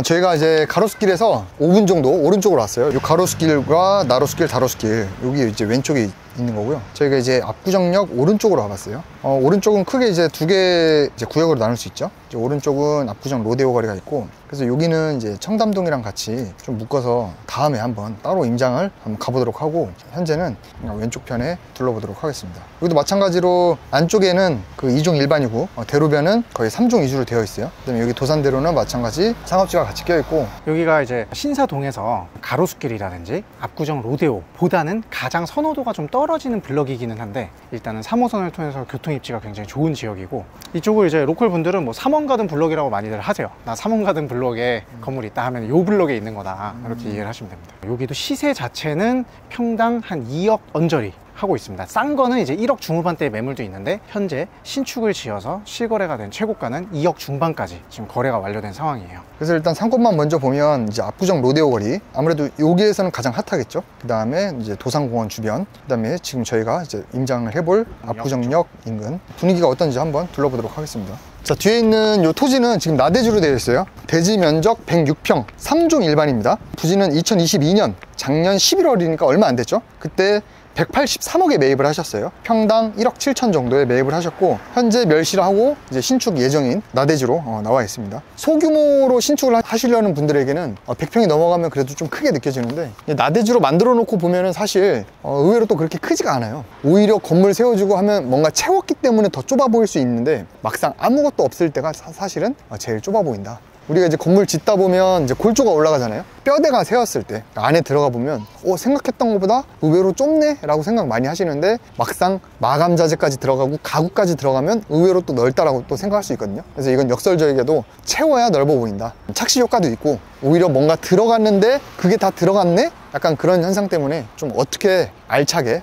저희가 이제 가로수길에서 5분 정도 오른쪽으로 왔어요. 이 가로수길과 나로수길, 다로수길 여기 이제 왼쪽에 있는 거고요. 저희가 이제 압구정역 오른쪽으로 와봤어요. 오른쪽은 크게 이제 두 개 이제 구역으로 나눌 수 있죠. 이제 오른쪽은 압구정 로데오 거리가 있고, 그래서 여기는 이제 청담동이랑 같이 좀 묶어서 다음에 한번 따로 임장을 한번 가보도록 하고, 현재는 그냥 왼쪽 편에 둘러보도록 하겠습니다. 여기도 마찬가지로 안쪽에는 그 2종 일반이고, 대로변은 거의 3종 위주로 되어 있어요. 그다음에 여기 도산대로는 마찬가지 상업지가 같이 껴 있고, 여기가 이제 신사동에서 가로수길이라든지 압구정 로데오보다는 가장 선호도가 좀 떨어지는 블럭이기는 한데, 일단은 3호선을 통해서 교통 입지가 굉장히 좋은 지역이고, 이쪽을 이제 로컬 분들은 뭐 3원 가든 블럭이라고 많이들 하세요. 나 3원 가든 블럭에 건물이 있다 하면 요 블럭에 있는 거다, 이렇게 이해를 하시면 됩니다. 여기도 시세 자체는 평당 한 2억 언저리 하고 있습니다. 싼 거는 이제 1억 중후반대의 매물도 있는데, 현재 신축을 지어서 실거래가 된 최고가는 2억 중반까지 지금 거래가 완료된 상황이에요. 그래서 일단 상권만 먼저 보면 이제 압구정 로데오 거리, 아무래도 여기에서는 가장 핫하겠죠. 그 다음에 이제 도산공원 주변, 그 다음에 지금 저희가 이제 임장을 해볼 압구정역 인근 분위기가 어떤지 한번 둘러보도록 하겠습니다. 자, 뒤에 있는 이 토지는 지금 나대주로 되어 있어요. 대지 면적 106평 3종 일반입니다. 부지는 2022년 작년 11월이니까 얼마 안 됐죠. 그때 183억에 매입을 하셨어요. 평당 1억 7천 정도에 매입을 하셨고, 현재 멸실을 하고 이제 신축 예정인 나대지로 나와 있습니다. 소규모로 신축을 하시려는 분들에게는 100평이 넘어가면 그래도 좀 크게 느껴지는데, 나대지로 만들어 놓고 보면은 사실 의외로 또 그렇게 크지가 않아요. 오히려 건물 세워주고 하면 뭔가 채웠기 때문에 더 좁아 보일 수 있는데, 막상 아무것도 없을 때가 사실은 제일 좁아 보인다. 우리가 이제 건물 짓다 보면 이제 골조가 올라가잖아요. 뼈대가 세웠을 때 안에 들어가 보면 생각했던 것보다 의외로 좁네 라고 생각 많이 하시는데, 막상 마감 자재까지 들어가고 가구까지 들어가면 의외로 또 넓다라고 또 생각할 수 있거든요. 그래서 이건 역설적에도 채워야 넓어 보인다. 착시 효과도 있고, 오히려 뭔가 들어갔는데 그게 다 들어갔네? 약간 그런 현상 때문에 좀 어떻게 알차게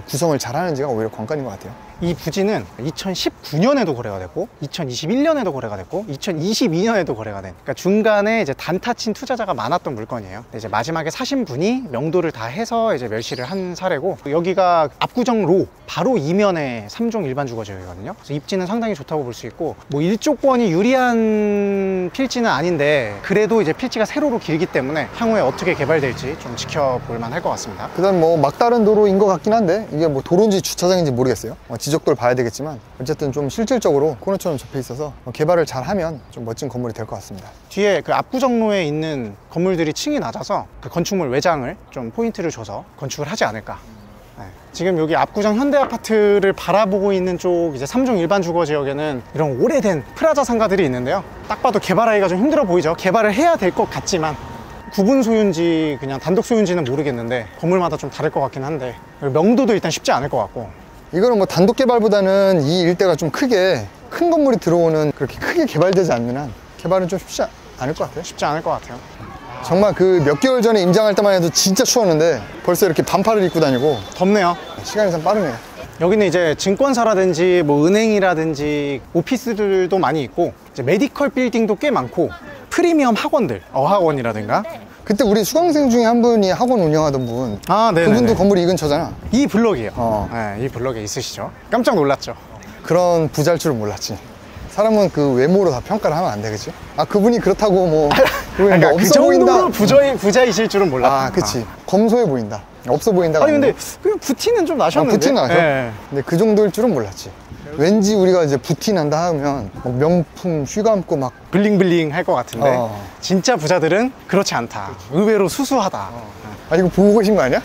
구성을 잘 하는지가 오히려 관건인 것 같아요. 이 부지는 2019년에도 거래가 됐고, 2021년에도 거래가 됐고, 2022년에도 거래가 된, 그러니까 중간에 이제 단타 친 투자자가 많았던 물건이에요. 이제 마지막에 사신 분이 명도를 다 해서 이제 멸실을 한 사례고, 여기가 압구정로 바로 이면에 3종 일반 주거지역이거든요. 그래서 입지는 상당히 좋다고 볼 수 있고, 뭐 일조권이 유리한 필지는 아닌데, 그래도 이제 필지가 세로로 길기 때문에 향후에 어떻게 개발될지 좀 지켜볼 만할 것 같습니다. 그다음 뭐 막다른 도로인 것 같긴 한데, 이게 뭐 도로인지 주차장인지 모르겠어요. 지적도를 봐야 되겠지만, 어쨌든 좀 실질적으로 코너처럼 접해 있어서 개발을 잘 하면 좀 멋진 건물이 될 것 같습니다. 뒤에 그 압구정로에 있는 건물들이 층이 낮아서 그 건축물 외장을 좀 포인트를 줘서 건축을 하지 않을까. 네. 지금 여기 압구정 현대아파트를 바라보고 있는 쪽 이제 3종 일반 주거지역에는 이런 오래된 프라자 상가들이 있는데요. 딱 봐도 개발하기가 좀 힘들어 보이죠. 개발을 해야 될 것 같지만, 구분 소유인지 그냥 단독 소유인지는 모르겠는데 건물마다 좀 다를 것 같긴 한데, 명도도 일단 쉽지 않을 것 같고, 이거는 뭐 단독 개발보다는 이 일대가 좀 크게 큰 건물이 들어오는, 그렇게 크게 개발되지 않는 한 개발은 좀 쉽지 않을 것 같아요. 쉽지 않을 것 같아요. 정말 그 몇 개월 전에 임장할 때만 해도 진짜 추웠는데 벌써 이렇게 반팔을 입고 다니고, 덥네요. 시간이 참 빠르네요. 여기는 이제 증권사라든지 뭐 은행이라든지 오피스들도 많이 있고, 이제 메디컬 빌딩도 꽤 많고, 프리미엄 학원들, 어학원이라든가. 그때 우리 수강생 중에 한 분이 학원 운영하던 분, 그분도 건물이 이 근처잖아. 이 블럭이에요. 네, 이 블럭에 있으시죠. 깜짝 놀랐죠. 그런 부자일 줄은 몰랐지. 사람은 그 외모로 다 평가를 하면 안 되겠지? 그분이 그렇다고 뭐 그러니까 뭐 그 없어 정도로 보인다. 부자이실 줄은 몰랐죠. 그치. 검소해 보인다, 없어 보인다. 아니 근데 그냥 부티는 좀 나셨는데. 부티 나죠? 네. 근데 그 정도일 줄은 몰랐지. 왠지 우리가 이제 부티 난다 하면 막 명품 휘감고 막 블링블링 할 것 같은데, 진짜 부자들은 그렇지 않다. 그치. 의외로 수수하다. 이거 보고 계신 거 아니야?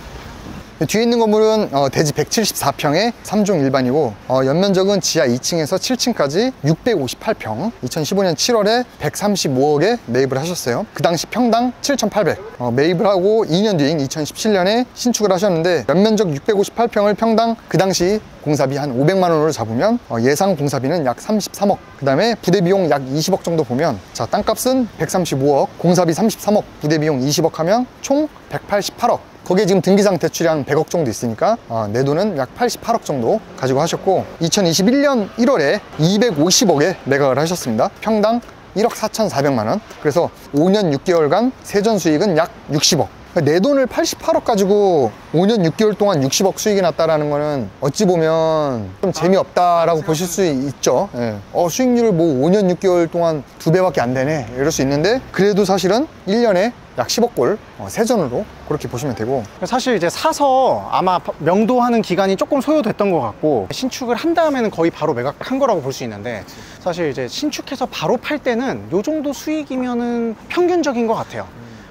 뒤에 있는 건물은 대지 174평에 3종 일반이고, 연면적은 지하 2층에서 7층까지 658평, 2015년 7월에 135억에 매입을 하셨어요. 그 당시 평당 7,800, 매입을 하고 2년 뒤인 2017년에 신축을 하셨는데, 연면적 658평을 평당 그 당시 공사비 한 500만 원으로 잡으면 예상 공사비는 약 33억, 그 다음에 부대비용 약 20억 정도 보면, 자, 땅값은 135억, 공사비 33억, 부대비용 20억 하면 총 188억. 거기에 지금 등기상 대출이 한 100억 정도 있으니까 내 돈은 약 88억 정도 가지고 하셨고, 2021년 1월에 250억에 매각을 하셨습니다. 평당 1억 4,400만 원. 그래서 5년 6개월간 세전 수익은 약 60억. 내 돈을 88억 가지고 5년 6개월 동안 60억 수익이 났다라는 거는 어찌 보면 좀 재미없다라고 보실 수 있죠. 예. 수익률을 뭐 5년 6개월 동안 2배밖에 안 되네 이럴 수 있는데, 그래도 사실은 1년에 약 10억 골 세전으로 그렇게 보시면 되고. 사실 이제 사서 아마 명도하는 기간이 조금 소요됐던 것 같고, 신축을 한 다음에는 거의 바로 매각한 거라고 볼 수 있는데, 사실 이제 신축해서 바로 팔 때는 요 정도 수익이면은 평균적인 것 같아요.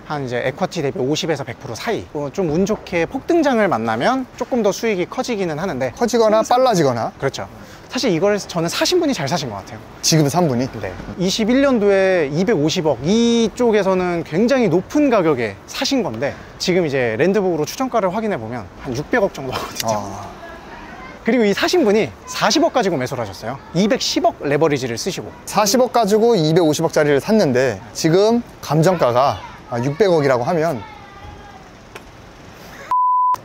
한 이제 에쿼티 대비 50에서 100% 사이. 좀 운 좋게 폭등장을 만나면 조금 더 수익이 커지기는 하는데, 커지거나 빨라지거나. 그렇죠. 사실 이걸 저는 사신 분이 잘 사신 것 같아요. 지금 3분이? 네. 21년도에 250억 이쪽에서는 굉장히 높은 가격에 사신 건데, 지금 이제 랜드북으로 추정가를 확인해 보면 한 600억 정도 하거든요. 그리고 이 사신 분이 40억 가지고 매수를 하셨어요. 210억 레버리지를 쓰시고. 40억 가지고 250억짜리를 샀는데 지금 감정가가 600억이라고 하면,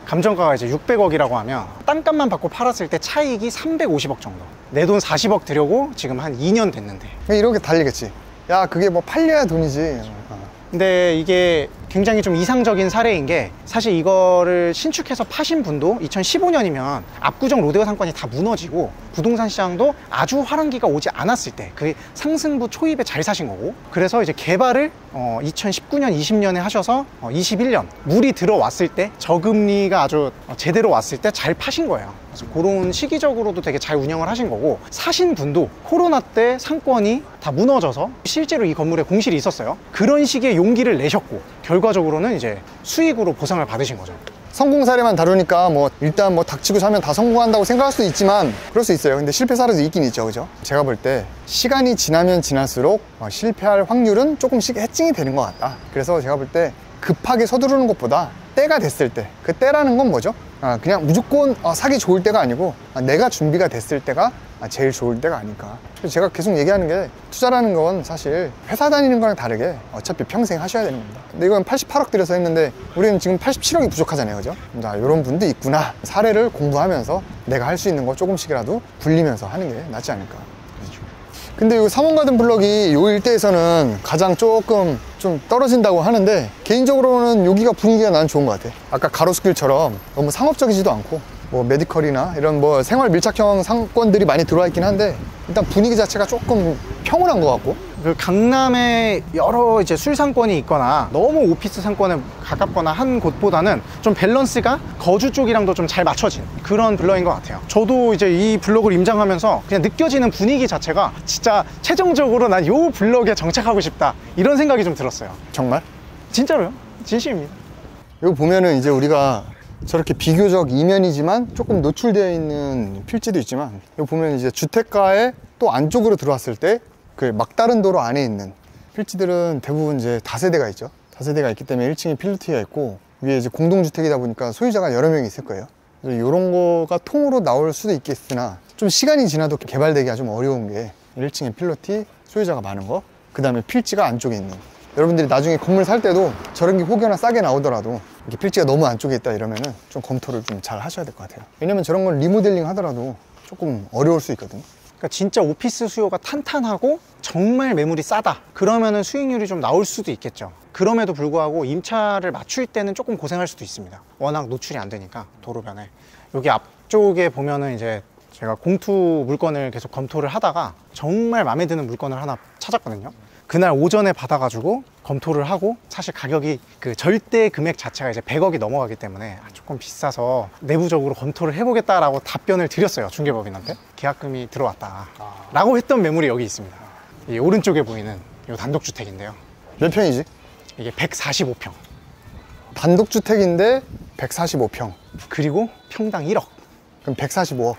감정가가 이제 600억이라고 하면 땅값만 받고 팔았을 때 차익이 350억 정도. 내 돈 40억 들여고 지금 한 2년 됐는데. 이렇게 달리겠지. 야, 그게 뭐 팔려야 돈이지. 근데 이게 굉장히 좀 이상적인 사례인 게, 사실 이거를 신축해서 파신 분도 2015년이면 압구정 로데오 상권이 다 무너지고 부동산 시장도 아주 화랑기가 오지 않았을 때 그 상승부 초입에 잘 사신 거고, 그래서 이제 개발을 2019년 20년에 하셔서 21년 물이 들어왔을 때, 저금리가 아주 제대로 왔을 때 잘 파신 거예요. 그래서 그런 시기적으로도 되게 잘 운영을 하신 거고, 사신 분도 코로나 때 상권이 다 무너져서 실제로 이 건물에 공실이 있었어요. 그런 식의 용기를 내셨고, 결과적으로는 이제 수익으로 보상을 받으신 거죠. 성공 사례만 다루니까 뭐 일단 뭐 닥치고 사면 다 성공한다고 생각할 수도 있지만, 그럴 수 있어요. 근데 실패 사례도 있긴 있죠, 그죠? 제가 볼 때 시간이 지나면 지날수록 실패할 확률은 조금씩 해증이 되는 것 같다. 그래서 제가 볼 때 급하게 서두르는 것보다 때가 됐을 때, 그 때라는 건 뭐죠? 그냥 무조건 사기 좋을 때가 아니고, 내가 준비가 됐을 때가 제일 좋을 때가 아닐까. 그래서 제가 계속 얘기하는 게, 투자라는 건 사실 회사 다니는 거랑 다르게 어차피 평생 하셔야 되는 겁니다. 근데 이건 88억 들여서 했는데 우리는 지금 87억이 부족하잖아요, 그죠? 이런 분도 있구나. 사례를 공부하면서 내가 할 수 있는 거 조금씩이라도 굴리면서 하는 게 낫지 않을까. 근데 이 삼원가든 블럭이 요 일대에서는 가장 조금 좀 떨어진다고 하는데, 개인적으로는 여기가 분위기가 나는 좋은 것 같아. 아까 가로수길처럼 너무 상업적이지도 않고, 뭐 메디컬이나 이런 뭐 생활 밀착형 상권들이 많이 들어와 있긴 한데, 일단 분위기 자체가 조금 평온한 것 같고. 그 강남에 여러 이제 술 상권이 있거나 너무 오피스 상권에 가깝거나 한 곳보다는 좀 밸런스가 거주 쪽이랑도 좀 잘 맞춰진 그런 블럭인 것 같아요. 저도 이제 이 블럭을 임장하면서 그냥 느껴지는 분위기 자체가 진짜 최종적으로 난 요 블럭에 정착하고 싶다, 이런 생각이 좀 들었어요. 정말? 진짜로요? 진심입니다. 이거 보면은 이제 우리가 저렇게 비교적 이면이지만 조금 노출되어 있는 필지도 있지만, 이거 보면 이제 주택가의 또 안쪽으로 들어왔을 때 그 막다른 도로 안에 있는 필지들은 대부분 이제 다세대가 있죠. 다세대가 있기 때문에 1층에 필로티가 있고, 위에 이제 공동주택이다 보니까 소유자가 여러 명이 있을 거예요. 그래서 이런 거가 통으로 나올 수도 있겠으나, 좀 시간이 지나도 개발되기가 좀 어려운 게 1층에 필로티, 소유자가 많은 거, 그 다음에 필지가 안쪽에 있는. 여러분들이 나중에 건물 살 때도 저런 게 혹여나 싸게 나오더라도 이렇게 필지가 너무 안쪽에 있다 이러면은 좀 검토를 좀 잘 하셔야 될 것 같아요. 왜냐면 저런 건 리모델링 하더라도 조금 어려울 수 있거든요. 그러니까 진짜 오피스 수요가 탄탄하고 정말 매물이 싸다, 그러면은 수익률이 좀 나올 수도 있겠죠. 그럼에도 불구하고 임차를 맞출 때는 조금 고생할 수도 있습니다. 워낙 노출이 안 되니까, 도로변에. 여기 앞쪽에 보면은 이제 제가 공투 물건을 계속 검토를 하다가 정말 마음에 드는 물건을 하나 찾았거든요. 그날 오전에 받아가지고 검토를 하고, 사실 가격이 그 절대 금액 자체가 이제 100억이 넘어가기 때문에 조금 비싸서 내부적으로 검토를 해보겠다라고 답변을 드렸어요, 중개법인한테. 계약금이 들어왔다 라고 했던 매물이 여기 있습니다. 이 오른쪽에 보이는 이 단독주택인데요. 몇 평이지? 이게 145평. 단독주택인데 145평. 그리고 평당 1억. 그럼 145억.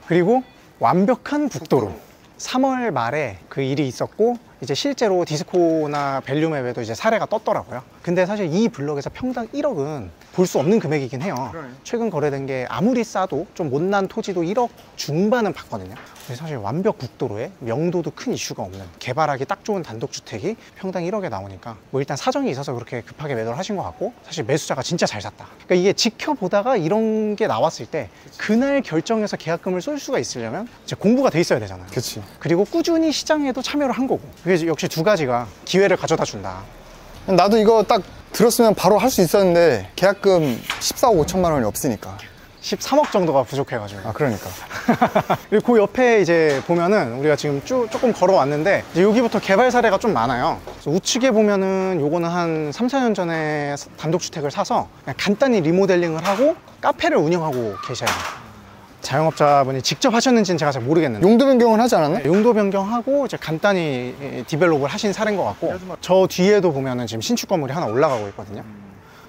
그리고 완벽한 북도로. 3월 말에 그 일이 있었고, 이제 실제로 디스코나 밸류맵에도 이제 사례가 떴더라고요. 근데 사실 이 블럭에서 평당 1억은 볼 수 없는 금액이긴 해요. 최근 거래된 게 아무리 싸도 좀 못난 토지도 1억 중반은 받거든요. 근데 사실 완벽 국도로에 명도도 큰 이슈가 없는 개발하기 딱 좋은 단독주택이 평당 1억에 나오니까, 뭐 일단 사정이 있어서 그렇게 급하게 매도를 하신 것 같고, 사실 매수자가 진짜 잘 샀다. 그러니까 이게 지켜보다가 이런 게 나왔을 때 그날 결정해서 계약금을 쏠 수가 있으려면 이제 공부가 돼 있어야 되잖아요. 그치. 그리고 꾸준히 시장에도 참여를 한 거고, 그게 역시 두 가지가 기회를 가져다 준다. 나도 이거 딱 들었으면 바로 할 수 있었는데 계약금 14억 5천만 원이 없으니까. 13억 정도가 부족해가지고. 아, 그러니까. 그리고 그 옆에 이제 보면은 우리가 지금 조금 걸어왔는데 이제 여기부터 개발 사례가 좀 많아요. 그래서 우측에 보면은 요거는 한 3, 4년 전에 단독주택을 사서 그냥 간단히 리모델링을 하고 카페를 운영하고 계셔요. 자영업자분이 직접 하셨는지는 제가 잘 모르겠는데 용도 변경은 하지 않았나? 용도 변경하고 이제 간단히 디벨롭을 하신 사례인 것 같고, 저 뒤에도 보면은 지금 신축 건물이 하나 올라가고 있거든요.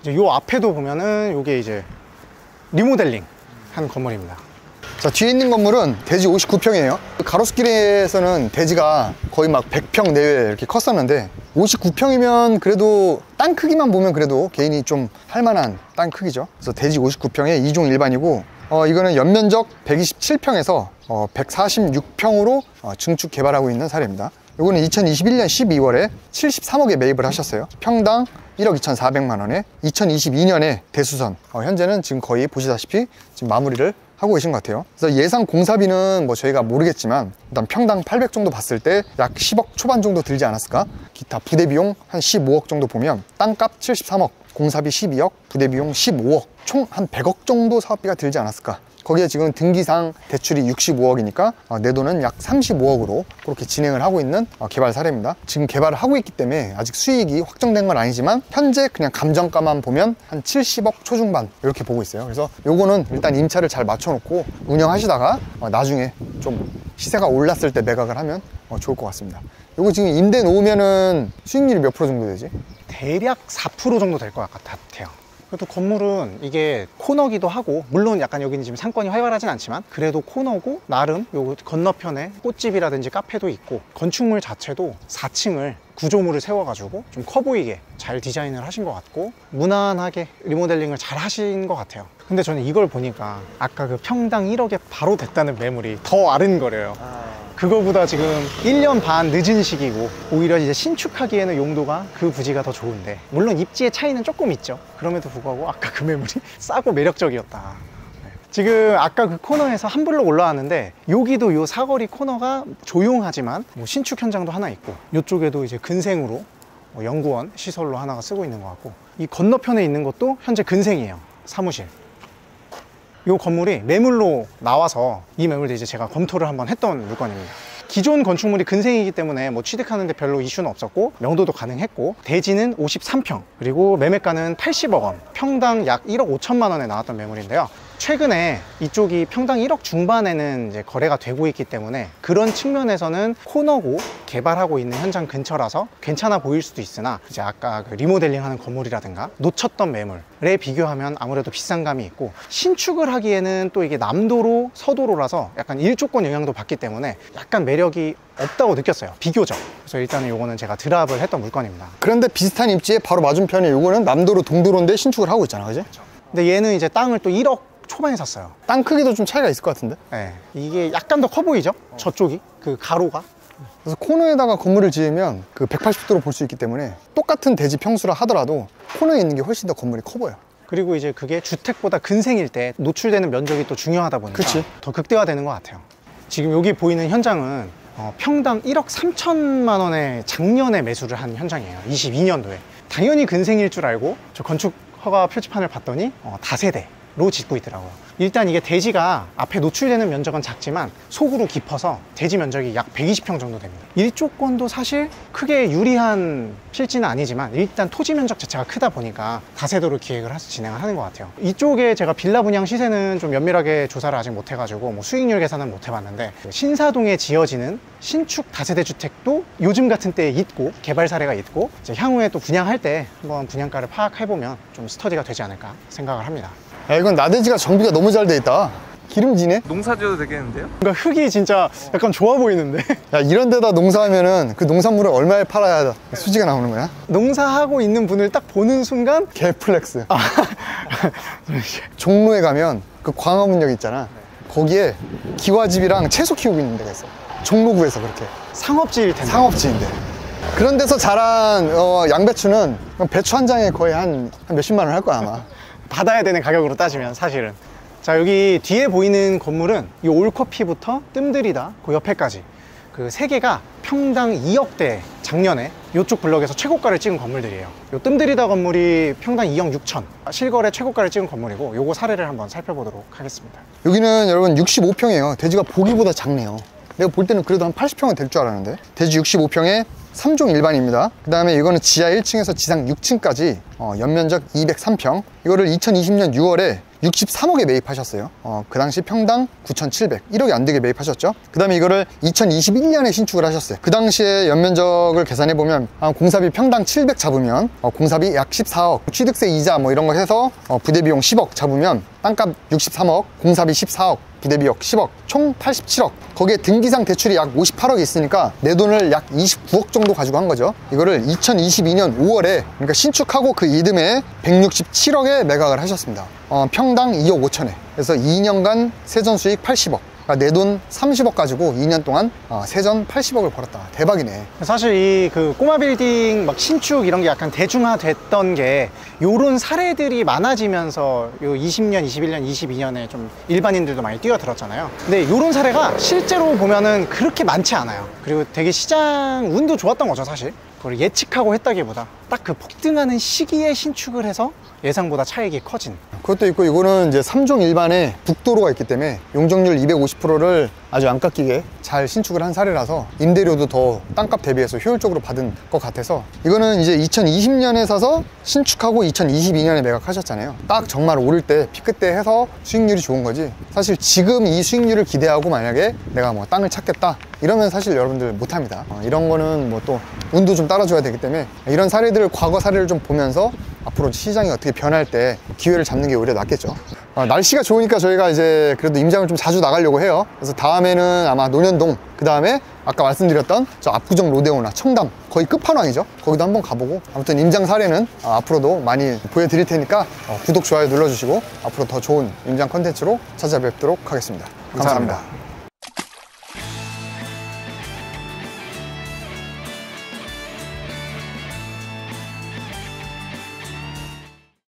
이제 요 앞에도 보면은 요게 이제 리모델링 한 건물입니다. 자, 뒤에 있는 건물은 대지 59평이에요. 가로수길에서는 대지가 거의 막 100평 내외 이렇게 컸었는데 59평이면 그래도 땅 크기만 보면 그래도 개인이 좀 할만한 땅 크기죠. 그래서 대지 59평에 2종 일반이고, 이거는 연면적 127평에서 146평으로 증축 개발하고 있는 사례입니다. 이거는 2021년 12월에 73억에 매입을 하셨어요. 평당 1억 2,400만 원에 2022년에 대수선, 현재는 지금 거의 보시다시피 지금 마무리를 하고 계신 것 같아요. 그래서 예상 공사비는 뭐 저희가 모르겠지만 일단 평당 800 정도 봤을 때 약 10억 초반 정도 들지 않았을까? 기타 부대 비용 한 15억 정도 보면 땅값 73억, 공사비 12억, 부대 비용 15억, 총 한 100억 정도 사업비가 들지 않았을까? 거기에 지금 등기상 대출이 65억이니까 내 돈은 약 35억으로 그렇게 진행을 하고 있는 개발 사례입니다. 지금 개발을 하고 있기 때문에 아직 수익이 확정된 건 아니지만 현재 그냥 감정가만 보면 한 70억 초중반 이렇게 보고 있어요. 그래서 요거는 일단 임차를 잘 맞춰놓고 운영하시다가 나중에 좀 시세가 올랐을 때 매각을 하면 좋을 것 같습니다. 요거 지금 임대 놓으면은 수익률이 몇 프로 정도 되지? 대략 4% 정도 될 것 같아요. 그래도 건물은 이게 코너기도 하고, 물론 약간 여기는 지금 상권이 활발하진 않지만 그래도 코너고, 나름 요 건너편에 꽃집이라든지 카페도 있고, 건축물 자체도 4층을 구조물을 세워가지고 좀 커 보이게 잘 디자인을 하신 것 같고, 무난하게 리모델링을 잘 하신 것 같아요. 근데 저는 이걸 보니까 아까 그 평당 1억에 바로 됐다는 매물이 더 아른거려요. 그거보다 지금 1년 반 늦은 시기고, 오히려 이제 신축하기에는 용도가 그 부지가 더 좋은데, 물론 입지의 차이는 조금 있죠. 그럼에도 불구하고 아까 그 매물이 싸고 매력적이었다. 지금 아까 그 코너에서 한 블록 올라왔는데, 여기도 요 사거리 코너가 조용하지만 뭐 신축 현장도 하나 있고, 이쪽에도 이제 근생으로 연구원 시설로 하나가 쓰고 있는 것 같고, 이 건너편에 있는 것도 현재 근생이에요. 사무실. 이 건물이 매물로 나와서 이 매물도 이제 제가 검토를 한번 했던 물건입니다. 기존 건축물이 근생이기 때문에 뭐 취득하는데 별로 이슈는 없었고, 명도도 가능했고, 대지는 53평, 그리고 매매가는 80억 원, 평당 약 1억 5천만 원에 나왔던 매물인데요. 최근에 이쪽이 평당 1억 중반에는 이제 거래가 되고 있기 때문에 그런 측면에서는 코너고 개발하고 있는 현장 근처라서 괜찮아 보일 수도 있으나, 이제 아까 그 리모델링 하는 건물이라든가 놓쳤던 매물에 비교하면 아무래도 비싼 감이 있고, 신축을 하기에는 또 이게 남도로 서도로라서 약간 일조권 영향도 받기 때문에 약간 매력이 없다고 느꼈어요, 비교적. 그래서 일단은 요거는 제가 드랍을 했던 물건입니다. 그런데 비슷한 입지에 바로 맞은편에 요거는 남도로 동도로인데 신축을 하고 있잖아, 그지? 근데 얘는 이제 땅을 또 1억 초반에 샀어요. 땅 크기도 좀 차이가 있을 것 같은데? 네, 이게 약간 더 커 보이죠? 저쪽이 그 가로가. 그래서 코너에다가 건물을 지으면 그 180도로 볼 수 있기 때문에 똑같은 대지 평수라 하더라도 코너에 있는 게 훨씬 더 건물이 커 보여. 그리고 이제 그게 주택보다 근생일 때 노출되는 면적이 또 중요하다 보니까 그치? 더 극대화되는 것 같아요. 지금 여기 보이는 현장은 평당 1억 3천만 원에 작년에 매수를 한 현장이에요. 22년도에. 당연히 근생일 줄 알고 저 건축 허가 표지판을 봤더니 다세대로 짓고 있더라고요. 일단 이게 대지가 앞에 노출되는 면적은 작지만 속으로 깊어서 대지 면적이 약 120평 정도 됩니다. 일조권도 사실 크게 유리한 필지는 아니지만 일단 토지 면적 자체가 크다 보니까 다세대로 기획을 해서 진행을 하는 것 같아요. 이쪽에 제가 빌라 분양 시세는 좀 면밀하게 조사를 아직 못 해가지고 뭐 수익률 계산은 못 해봤는데, 신사동에 지어지는 신축 다세대 주택도 요즘 같은 때에 있고 개발 사례가 있고, 이제 향후에 또 분양할 때 한번 분양가를 파악해보면 좀 스터디가 되지 않을까 생각을 합니다. 야, 이건 나대지가 정비가 너무 잘 돼 있다. 기름지네? 농사 지어도 되겠는데요? 그러니까 흙이 진짜 약간 좋아 보이는데. 야, 이런 데다 농사하면은 그 농산물을 얼마에 팔아야 수지가 나오는 거야? 농사하고 있는 분을 딱 보는 순간 개 플렉스. 종로에 가면 그 광화문역 있잖아. 거기에 기와집이랑 채소 키우고 있는 데가 있어. 종로구에서 그렇게. 상업지일 텐데. 상업지인데. 그런 데서 자란 양배추는 배추 한 장에 거의 한 몇십만 원 할 거야, 아마. 받아야 되는 가격으로 따지면 사실은. 자, 여기 뒤에 보이는 건물은 이 올커피부터 뜸들이다 그 옆에까지 그 세 개가 평당 2억대 작년에 이쪽 블럭에서 최고가를 찍은 건물들이에요. 요 뜸들이다 건물이 평당 2억 6천, 실거래 최고가를 찍은 건물이고, 요거 사례를 한번 살펴보도록 하겠습니다. 여기는 여러분 65평이에요. 대지가 보기보다 작네요. 내가 볼 때는 그래도 한 80평은 될 줄 알았는데. 대지 65평에 3종 일반입니다. 그 다음에 이거는 지하 1층에서 지상 6층까지 연면적 203평. 이거를 2020년 6월에 63억에 매입하셨어요. 그 당시 평당 9,700, 1억이 안 되게 매입하셨죠. 그 다음에 이거를 2021년에 신축을 하셨어요. 그 당시에 연면적을 계산해보면 공사비 평당 700 잡으면 공사비 약 14억, 취득세 이자 뭐 이런 거 해서 부대비용 10억 잡으면 땅값 63억, 공사비 14억, 부대비용 10억, 총 87억. 거기에 등기상 대출이 약 58억이 있으니까 내 돈을 약 29억 정도 가지고 한 거죠. 이거를 2022년 5월에, 그러니까 신축하고 그 이듬해 167억에 매각을 하셨습니다. 평당 2억 5천에. 그래서 2년간 세전 수익 80억. 내 돈 30억 가지고 2년 동안 세전 80억을 벌었다. 대박이네. 사실 이 그 꼬마 빌딩 막 신축 이런 게 약간 대중화됐던 게 요런 사례들이 많아지면서 요 20년, 21년, 22년에 좀 일반인들도 많이 뛰어들었잖아요. 근데 요런 사례가 실제로 보면은 그렇게 많지 않아요. 그리고 되게 시장 운도 좋았던 거죠, 사실. 그걸 예측하고 했다기보다 딱 그 폭등하는 시기에 신축을 해서 예상보다 차익이 커진. 그것도 있고, 이거는 이제 3종 일반에 북도로가 있기 때문에 용적률 250%를 아주 안 깎이게 잘 신축을 한 사례라서 임대료도 더 땅값 대비해서 효율적으로 받은 것 같아서, 이거는 이제 2020년에 사서 신축하고 2022년에 매각하셨잖아요. 딱 정말 오를 때 피크 때 해서 수익률이 좋은 거지. 사실 지금 이 수익률을 기대하고 만약에 내가 뭐 땅을 찾겠다 이러면 사실 여러분들 못합니다. 이런 거는 뭐 또 운도 좀 따라줘야 되기 때문에, 이런 사례들을, 과거 사례를 좀 보면서 앞으로 시장이 어떻게 변할 때 기회를 잡는 게 오히려 낫겠죠. 날씨가 좋으니까 저희가 이제 그래도 임장을 좀 자주 나가려고 해요. 그래서 다음에는 아마 논현동, 그 다음에 아까 말씀드렸던 저 압구정 로데오나 청담, 거의 끝판왕이죠. 거기도 한번 가보고, 아무튼 임장 사례는 앞으로도 많이 보여드릴 테니까 구독, 좋아요 눌러주시고 앞으로 더 좋은 임장 컨텐츠로 찾아뵙도록 하겠습니다. 감사합니다.